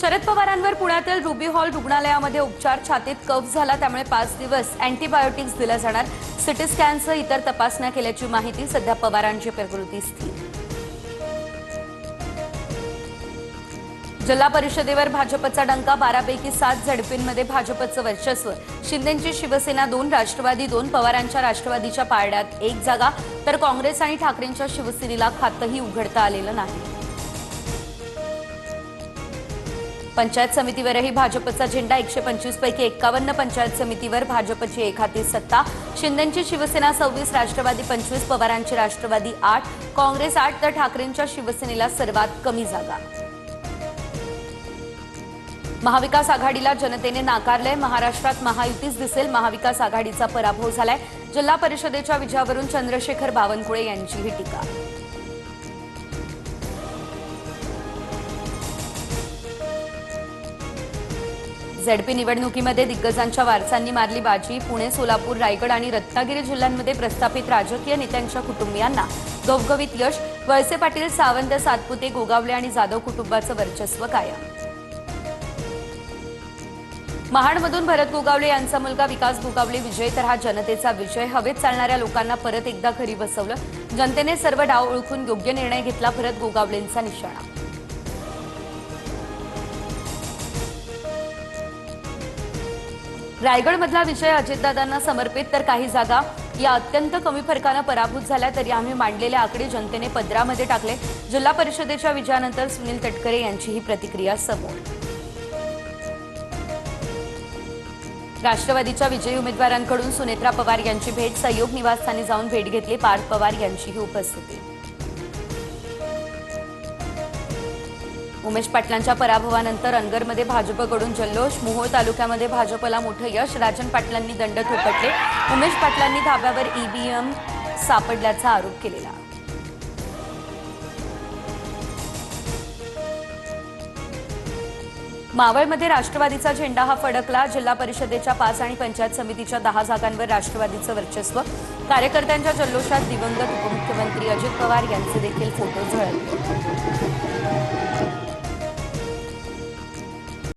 शरद पवारांवर पुण्यातील ruby hall रुग्णालयामध्ये उपचार, छातीत कफ झाला त्यामुळे 5 दिवस अँटीबायोटिक्स दिल्या जाणार। सिटी स्कॅनसह इतर तपासण्या केल्याची माहिती। सध्या पवारांची प्रकृती स्थिर। जिल्हा परिषदेवर भाजपचा डंका, 12 पैकी 7 झडपींमध्ये भाजपचं वर्चस्व। शिंदेंची शिवसेना 2, राष्ट्रवादी 2, पवारांच्या राष्ट्रवादीच्या पारड्यात 1 जागा, तर काँग्रेस आणि ठाकरेंच्या शिवसेनेला खातंही उघडता आलेलं नाही। पंचायत समितीवरही भाजपचा झेंडा, 125 पैकी 51 पंचायत समितीवर भाजपची एकहाती सत्ता। शिंदेंची शिवसेना 26, राष्ट्रवादी 25, पवारांची राष्ट्रवादी 8, काँग्रेस 8, तर ठाकरेंच्या शिवसेनेला सर्वात कमी जागा। महाविकास आघाडीला जनतेने नाकारलंय, महाराष्ट्रात महायुतीच दिसेल, महाविकास आघाडीचा पराभव झालाय। जिल्हा परिषदेच्या विजयावरून चंद्रशेखर बावनकुळे यांचीही टीका। झेडपी निवडणुकीमध्ये दिग्गजांच्या वारसांनी मारली बाजी। पुणे, सोलापूर, रायगड आणि रत्नागिरी जिल्ह्यांमध्ये प्रस्थापित राजकीय नेत्यांच्या कुटुंबियांना घवघवीत यश। वळसे पाटील, सावंत, सातपुते, गोगावले आणि जाधव कुटुंबाचं वर्चस्व कायम। महाडमधून भरत गोगावले यांचा मुलगा विकास गोगावले विजय, तर हा जनतेचा विजय। हवेत चालणाऱ्या लोकांना परत एकदा घरी बसवलं। जनतेने सर्व डाव ओळखून योग्य निर्णय घेतला, भरत गोगावलेंचा निशाणा। रायगडमधला विजय अजितदादांना समर्पित, तर काही जागा या अत्यंत कमी फरकानं पराभूत झाल्या, तरी आम्ही मांडलेले आकडे जनतेने पदरामध्ये टाकले। जिल्हा परिषदेच्या विजयानंतर सुनील तटकरे यांची ही प्रतिक्रिया समोर। राष्ट्रवादीच्या विजयी उमेदवारांकडून सुनेत्रा पवार यांची भेट, सहयोग निवासस्थानी जाऊन भेट घेतली। पार्थ पवार यांचीही उपस्थिती। उमेश पाटलांच्या पराभवानंतर अनगरमध्ये भाजपकडून जल्लोष, मोहोळ तालुक्यामध्ये भाजपला मोठं यश। राजन पाटलांनी दंड थोपटले, उमेश पाटलांनी धाब्यावर ईव्हीएम सापडल्याचा आरोप केलेला। मावळमध्ये राष्ट्रवादीचा झेंडा हा फडकला। जिल्हा परिषदेच्या 5 आणि पंचायत समितीच्या 10 जागांवर राष्ट्रवादीचं वर्चस्व। कार्यकर्त्यांच्या जल्लोषात दिवंगत उपमुख्यमंत्री अजित पवार यांचे देखील फोटो झळकले।